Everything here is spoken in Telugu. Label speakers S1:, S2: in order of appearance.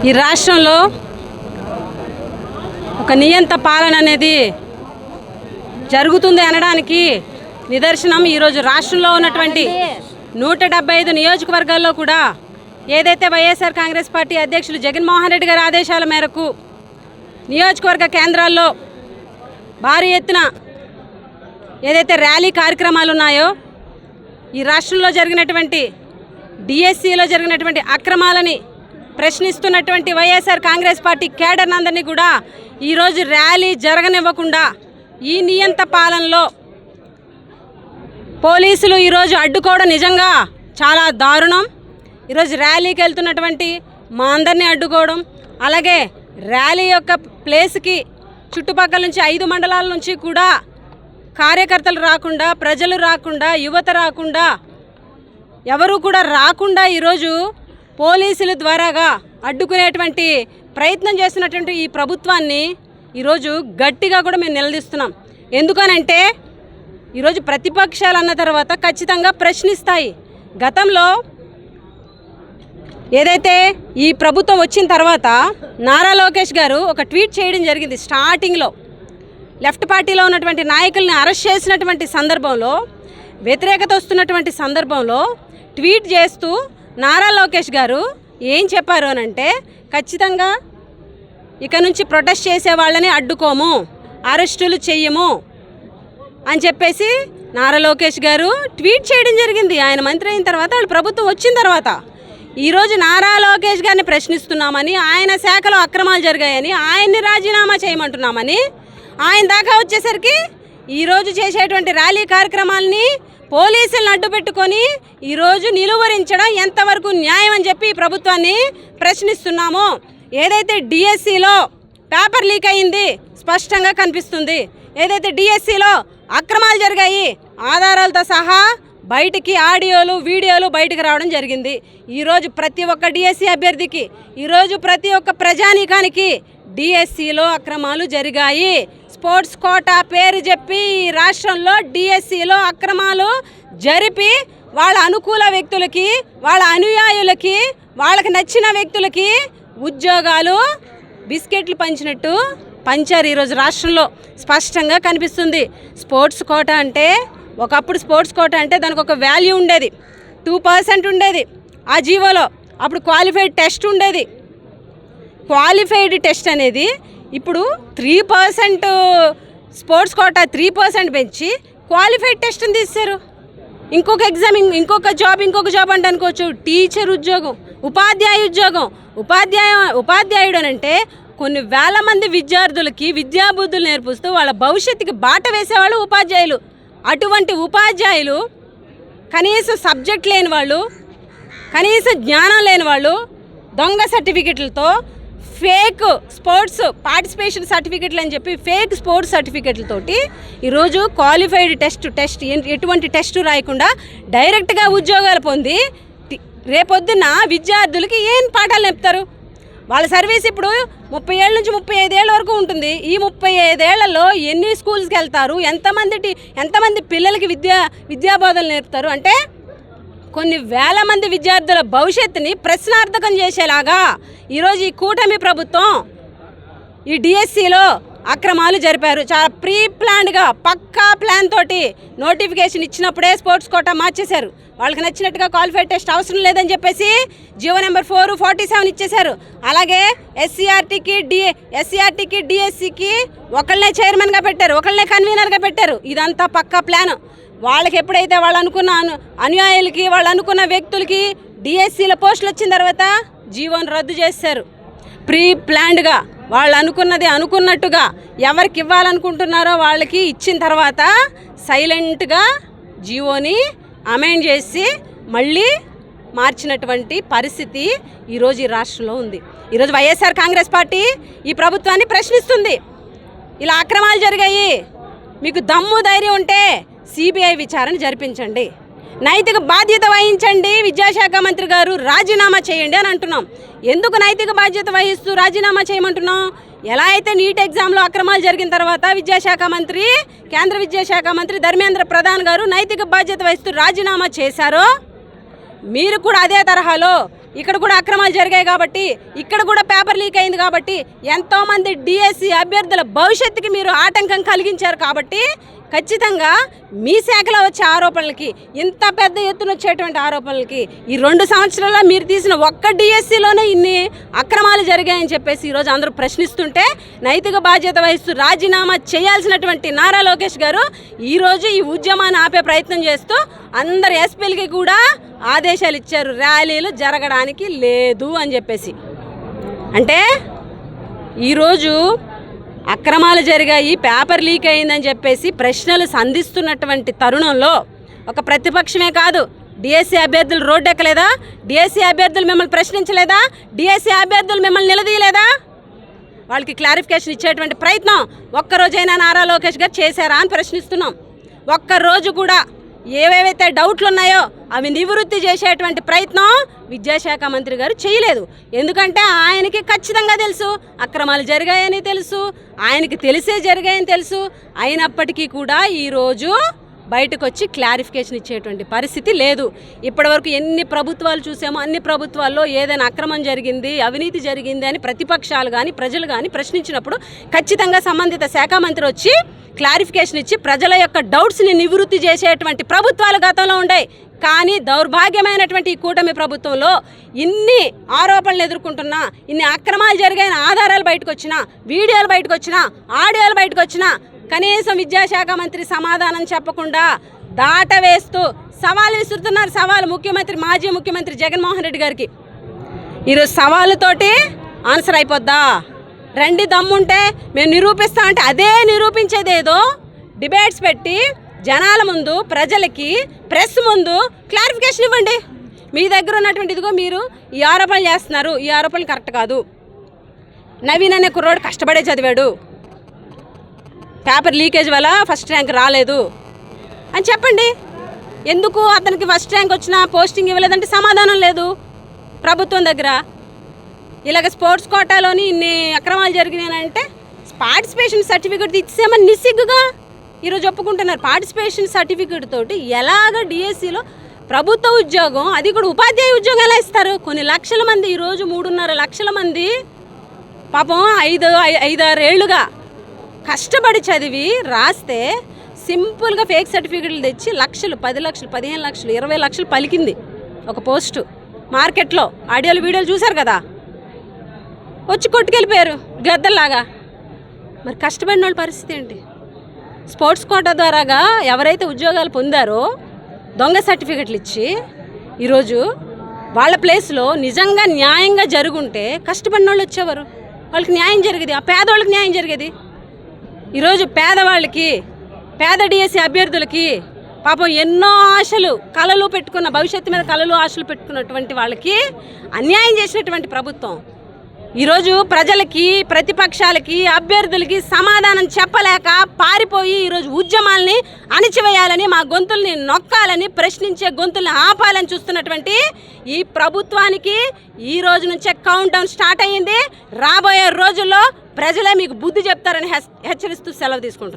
S1: ఈ రాష్ట్రంలో ఒక నియంత పాలన అనేది జరుగుతుంది అనడానికి నిదర్శనం ఈరోజు రాష్ట్రంలో ఉన్నటువంటి 175 నియోజకవర్గాల్లో కూడా ఏదైతే వైఎస్ఆర్ కాంగ్రెస్ పార్టీ అధ్యక్షులు జగన్మోహన్ రెడ్డి గారి ఆదేశాల మేరకు నియోజకవర్గ కేంద్రాల్లో భారీ ఎత్తున ఏదైతే ర్యాలీ కార్యక్రమాలు ఉన్నాయో ఈ రాష్ట్రంలో జరిగినటువంటి డిఎస్సిలో జరిగినటువంటి అక్రమాలని ప్రశ్నిస్తున్నటువంటి వైఎస్ఆర్ కాంగ్రెస్ పార్టీ కేడర్ అందరినీ కూడా ఈరోజు ర్యాలీ జరగనివ్వకుండా ఈ నియంత పాలనలో పోలీసులు ఈరోజు అడ్డుకోవడం నిజంగా చాలా దారుణం. ఈరోజు ర్యాలీకి వెళ్తున్నటువంటి మా అందరినీ అడ్డుకోవడం, అలాగే ర్యాలీ యొక్క ప్లేస్కి చుట్టుపక్కల నుంచి 5 మండలాల నుంచి కూడా కార్యకర్తలు రాకుండా, ప్రజలు రాకుండా, యువత రాకుండా, ఎవరు కూడా రాకుండా ఈరోజు పోలీసుల ద్వారాగా అడ్డుకునేటువంటి ప్రయత్నం చేస్తున్నటువంటి ఈ ప్రభుత్వాన్ని ఈరోజు గట్టిగా కూడా మేము నిలదీస్తున్నాం. ఎందుకనంటే ఈరోజు ప్రతిపక్షాలు అన్న తర్వాత ఖచ్చితంగా ప్రశ్నిస్తాయి. గతంలో ఏదైతే ఈ ప్రభుత్వం వచ్చిన తర్వాత నారా లోకేష్ గారు ఒక ట్వీట్ చేయడం జరిగింది. స్టార్టింగ్లో లెఫ్ట్ పార్టీలో ఉన్నటువంటి నాయకుల్ని అరెస్ట్ చేసినటువంటి సందర్భంలో, వ్యతిరేకత వస్తున్నటువంటి సందర్భంలో ట్వీట్ చేస్తూ నారా లోకేష్ గారు ఏం చెప్పారు అనంటే, ఖచ్చితంగా ఇక నుంచి ప్రొటెస్ట్ చేసే వాళ్ళని అడ్డుకోము, అరెస్టులు చెయ్యము అని చెప్పేసి నారా లోకేష్ గారు ట్వీట్ చేయడం జరిగింది. ఆయన మంత్రి అయిన తర్వాత, వాళ్ళ ప్రభుత్వం వచ్చిన తర్వాత. ఈరోజు నారా లోకేష్ గారిని ప్రశ్నిస్తున్నామని, ఆయన శాఖలో అక్రమాలు జరిగాయని ఆయన్ని రాజీనామా చేయమంటున్నామని, ఆయన దాకా వచ్చేసరికి ఈరోజు చేసేటువంటి ర్యాలీ కార్యక్రమాలని పోలీసులను అడ్డు పెట్టుకొని ఈరోజు నిలువరించడం ఎంతవరకు న్యాయం అని చెప్పి ఈ ప్రభుత్వాన్ని ప్రశ్నిస్తున్నాము. ఏదైతే డిఎస్సిలో పేపర్ లీక్ అయింది స్పష్టంగా కనిపిస్తుంది. ఏదైతే డిఎస్సిలో అక్రమాలు జరిగాయి ఆధారాలతో సహా బయటికి ఆడియోలు, వీడియోలు బయటకు రావడం జరిగింది. ఈరోజు ప్రతి ఒక్క డిఎస్సి అభ్యర్థికి, ఈరోజు ప్రతి ఒక్క ప్రజానీకానికి డిఎస్సిలో అక్రమాలు జరిగాయి. స్పోర్ట్స్ కోటా పేరు చెప్పి ఈ రాష్ట్రంలో డిఎస్సిలో అక్రమాలు జరిపి వాళ్ళ అనుకూల వ్యక్తులకి, వాళ్ళ అనుయాయులకి, వాళ్ళకి నచ్చిన వ్యక్తులకి ఉద్యోగాలు బిస్కెట్లు పంచినట్టు పంచారు. ఈరోజు రాష్ట్రంలో స్పష్టంగా కనిపిస్తుంది. స్పోర్ట్స్ కోటా అంటే, ఒకప్పుడు స్పోర్ట్స్ కోటా అంటే దానికి ఒక వాల్యూ ఉండేది, 2% ఉండేది ఆ జీవోలో. అప్పుడు క్వాలిఫైడ్ టెస్ట్ ఉండేది. క్వాలిఫైడ్ టెస్ట్ అనేది ఇప్పుడు 3% స్పోర్ట్స్ కోటా 3% పెంచి క్వాలిఫైడ్ టెస్ట్ని తీశారు. ఇంకొక ఎగ్జామ్, ఇంకొక జాబ్ అంటే అనుకోవచ్చు. టీచర్ ఉద్యోగం, ఉపాధ్యాయ ఉద్యోగం. ఉపాధ్యాయుడు అంటే కొన్ని వేల మంది విద్యార్థులకి విద్యాబుద్ధులు నేర్పిస్తూ వాళ్ళ భవిష్యత్తుకి బాట వేసేవాళ్ళు ఉపాధ్యాయులు. అటువంటి ఉపాధ్యాయులు కనీసం సబ్జెక్ట్ లేని వాళ్ళు, కనీసం జ్ఞానం లేని వాళ్ళు దొంగ సర్టిఫికెట్లతో, ఫేక్ స్పోర్ట్స్ పార్టిసిపేషన్ సర్టిఫికెట్లు అని చెప్పి ఫేక్ స్పోర్ట్స్ సర్టిఫికెట్లతోటి ఈరోజు క్వాలిఫైడ్ టెస్ట్ ఎటువంటి టెస్ట్ రాయకుండా డైరెక్ట్గా ఉద్యోగాలు పొంది రేపొద్దున విద్యార్థులకి ఏం పాఠాలు నేర్పుతారు? వాళ్ళ సర్వీస్ ఇప్పుడు 30 ఏళ్ళ నుంచి 35 ఏళ్ళ వరకు ఉంటుంది. ఈ 35 ఏళ్లలో ఎన్ని స్కూల్స్కి వెళ్తారు? ఎంతమంది పిల్లలకి విద్యాబోధనలు నేర్పుతారు? అంటే కొన్ని వేల మంది విద్యార్థుల భవిష్యత్తుని ప్రశ్నార్థకం చేసేలాగా ఈరోజు ఈ కూటమి ప్రభుత్వం ఈ డిఎస్సిలో అక్రమాలు జరిపారు. చాలా ప్రీ ప్లాన్డ్గా, పక్కా ప్లాన్ తోటి నోటిఫికేషన్ ఇచ్చినప్పుడే స్పోర్ట్స్ కోటా మార్చేశారు. వాళ్ళకి నచ్చినట్టుగా క్వాలిఫైడ్ టెస్ట్ అవసరం లేదని చెప్పేసి జీవో నెంబర్ 447 ఇచ్చేశారు. అలాగే ఎస్సీఆర్టీకి డిఎస్సికి ఒకళ్ళనే చైర్మన్గా పెట్టారు, ఒకళ్ళనే కన్వీనర్గా పెట్టారు. ఇదంతా పక్కా ప్లాన్. వాళ్ళకి ఎప్పుడైతే వాళ్ళు అనుకున్న అనుయాయులకి, వాళ్ళు అనుకున్న వ్యక్తులకి డిఎస్సిలో పోస్టులు వచ్చిన తర్వాత జీవోని రద్దు చేశారు. ప్రీ ప్లాన్డ్గా వాళ్ళు అనుకున్నది అనుకున్నట్టుగా ఎవరికి ఇవ్వాలనుకుంటున్నారో వాళ్ళకి ఇచ్చిన తర్వాత సైలెంట్గా జీవోని అమెండ్ చేసి మళ్ళీ మార్చినటువంటి పరిస్థితి ఈరోజు ఈ రాష్ట్రంలో ఉంది. ఈరోజు వైఎస్ఆర్ కాంగ్రెస్ పార్టీ ఈ ప్రభుత్వాన్ని ప్రశ్నిస్తుంది. ఇలా అక్రమాలు జరిగాయి, మీకు దమ్ము ధైర్యం ఉంటే సిబిఐ విచారణ జరిపించండి, నైతిక బాధ్యత వహించండి, విద్యాశాఖ మంత్రి గారు రాజీనామా చేయండి అని అంటున్నాం. ఎందుకు నైతిక బాధ్యత వహిస్తూ రాజీనామా చేయమంటున్నాం? ఎలా అయితే నీట్ ఎగ్జామ్లో అక్రమాలు జరిగిన తర్వాత విద్యాశాఖ మంత్రి, కేంద్ర విద్యాశాఖ మంత్రి ధర్మేంద్ర ప్రధాన్ గారు నైతిక బాధ్యత వహిస్తూ రాజీనామా చేశారో, మీరు కూడా అదే తరహాలో ఇక్కడ కూడా అక్రమాలు జరిగాయి కాబట్టి, ఇక్కడ కూడా పేపర్ లీక్ అయింది కాబట్టి, ఎంతోమంది డిఎస్సి అభ్యర్థుల భవిష్యత్తుకి మీరు ఆటంకం కలిగించారు కాబట్టి ఖచ్చితంగా మీ శాఖలో వచ్చే ఆరోపణలకి, ఇంత పెద్ద ఎత్తున వచ్చేటువంటి ఆరోపణలకి, ఈ 2 సంవత్సరాల్లో మీరు తీసిన ఒక్క డిఎస్సిలోనే ఇన్ని అక్రమాలు జరిగాయని చెప్పేసి ఈరోజు అందరూ ప్రశ్నిస్తుంటే నైతిక బాధ్యత వహిస్తూ రాజీనామా చేయాల్సినటువంటి నారా లోకేష్ గారు ఈరోజు ఈ ఉద్యమాన్ని ఆపే ప్రయత్నం చేస్తూ అందరు ఎస్పీలకి కూడా ఆదేశాలు ఇచ్చారు, ర్యాలీలు జరగడానికి లేదు అని చెప్పేసి. అంటే ఈరోజు అక్రమాలు జరిగాయి, పేపర్ లీక్ అయిందని చెప్పేసి ప్రశ్నలు సంధిస్తున్నటువంటి తరుణంలో ఒక ప్రతిపక్షమే కాదు, డిఎస్సి అభ్యర్థులు రోడ్డు ఎక్కలేదా? డిఎస్సి అభ్యర్థులు మిమ్మల్ని ప్రశ్నించలేదా? డిఎస్సి అభ్యర్థులు మిమ్మల్ని నిలదీయలేదా? వాళ్ళకి క్లారిఫికేషన్ ఇచ్చేటువంటి ప్రయత్నం ఒక్కరోజైనా నారా లోకేష్ గారు చేశారా అని ప్రశ్నిస్తున్నాం. ఒక్కరోజు కూడా ఏవేవైతే డౌట్లు ఉన్నాయో అవి నివృత్తి చేసేటువంటి ప్రయత్నం విద్యాశాఖ మంత్రి గారు చేయలేదు. ఎందుకంటే ఆయనకి ఖచ్చితంగా తెలుసు అక్రమాలు జరిగాయని తెలుసు, ఆయనకి తెలిసే జరిగాయని తెలుసు. అయినప్పటికీ కూడా ఈరోజు బయటకు వచ్చి క్లారిఫికేషన్ ఇచ్చేటువంటి పరిస్థితి లేదు. ఇప్పటివరకు ఎన్ని ప్రభుత్వాలు చూసామో అన్ని ప్రభుత్వాల్లో ఏదైనా అక్రమం జరిగింది, అవినీతి జరిగింది అని ప్రతిపక్షాలు కానీ ప్రజలు కానీ ప్రశ్నించినప్పుడు ఖచ్చితంగా సంబంధిత శాఖ మంత్రి వచ్చి క్లారిఫికేషన్ ఇచ్చి ప్రజల యొక్క డౌట్స్ని నివృత్తి చేసేటువంటి ప్రభుత్వాలు గతంలో ఉన్నాయి. కానీ దౌర్భాగ్యమైనటువంటి ఈ కూటమి ప్రభుత్వంలో ఇన్ని ఆరోపణలు ఎదుర్కొంటున్నా, ఇన్ని అక్రమాలు జరిగాయని ఆధారాలు బయటకు వచ్చినా, వీడియోలు బయటకు వచ్చినా, ఆడియోలు బయటకు వచ్చినా కనీసం విద్యాశాఖ మంత్రి సమాధానం చెప్పకుండా దాటవేస్తూ సవాలు విసురుతున్నారు. సవాలు ముఖ్యమంత్రి, మాజీ ముఖ్యమంత్రి జగన్మోహన్ రెడ్డి గారికి. ఈరోజు సవాలుతోటి ఆన్సర్ అయిపోద్దా? రండి, దమ్ముంటే మేము నిరూపిస్తామంటే అదే నిరూపించేదేదో డిబేట్స్ పెట్టి జనాల ముందు, ప్రజలకి, ప్రెస్ ముందు క్లారిఫికేషన్ ఇవ్వండి. మీ దగ్గర ఉన్నటువంటి ఇదిగో మీరు ఈ ఆరోపణలు చేస్తున్నారు, ఈ ఆరోపణలు కరెక్ట్ కాదు, నవీన్ అనే కుర్రోడు కష్టపడే చదివాడు, పేపర్ లీకేజ్ వల్ల ఫస్ట్ ర్యాంక్ రాలేదు అని చెప్పండి. ఎందుకు అతనికి ఫస్ట్ ర్యాంక్ వచ్చినా పోస్టింగ్ ఇవ్వలేదంటే సమాధానం లేదు ప్రభుత్వం దగ్గర. ఇలాగ స్పోర్ట్స్ కోటాలోని ఇన్ని అక్రమాలు జరిగినాయంటే పార్టిసిపేషన్ సర్టిఫికేట్ ఇచ్చేమని నిస్సిగ్గుగా ఈరోజు ఒప్పుకుంటున్నారు. పార్టిసిపేషన్ సర్టిఫికేట్ తోటి ఎలాగ డిఎస్సిలో ప్రభుత్వ ఉద్యోగం, అది కూడా ఉపాధ్యాయ ఉద్యోగం ఎలా ఇస్తారు? కొన్ని లక్షల మంది, ఈరోజు 3.5 లక్షల మంది పాపం 5-6 ఏళ్ళుగా కష్టపడి చదివి రాస్తే సింపుల్గా ఫేక్ సర్టిఫికేట్లు తెచ్చి లక్షలు, 10 లక్షలు, 15 లక్షలు, 20 లక్షలు పలికింది ఒక పోస్టు మార్కెట్లో. ఆడియోలు వీడియోలు చూశారు కదా, వచ్చి కొట్టుకెళ్ళిపోయారు గద్దల్లాగా. మరి కష్టపడిన వాళ్ళ పరిస్థితి ఏంటి? స్పోర్ట్స్ కోటా ద్వారాగా ఎవరైతే ఉద్యోగాలు పొందారో దొంగ సర్టిఫికెట్లు ఇచ్చి ఈరోజు వాళ్ళ ప్లేస్లో నిజంగా న్యాయంగా జరుగుంటే కష్టపడిన వాళ్ళు వచ్చేవారు, వాళ్ళకి న్యాయం జరిగేది, ఆ పేదవాళ్ళకి న్యాయం జరిగేది. ఈరోజు పేదవాళ్ళకి, పేద డిఎస్సి అభ్యర్థులకి పాపం ఎన్నో ఆశలు, కళలు పెట్టుకున్న, భవిష్యత్తు మీద కళలు, ఆశలు పెట్టుకున్నటువంటి వాళ్ళకి అన్యాయం చేసినటువంటి ప్రభుత్వం ఈరోజు ప్రజలకి, ప్రతిపక్షాలకి, అభ్యర్థులకి సమాధానం చెప్పలేక పారిపోయి ఈరోజు ఉద్యమాల్ని అణిచివేయాలని, మా గొంతుల్ని నొక్కాలని, ప్రశ్నించే గొంతుల్ని ఆపాలని చూస్తున్నటువంటి ఈ ప్రభుత్వానికి ఈ రోజు నుంచే కౌంట్ డౌన్ స్టార్ట్ అయ్యింది. రాబోయే రోజుల్లో ప్రజలే మీకు బుద్ధి చెప్తారని హెచ్చరిస్తూ సెలవు తీసుకుంటున్నారు.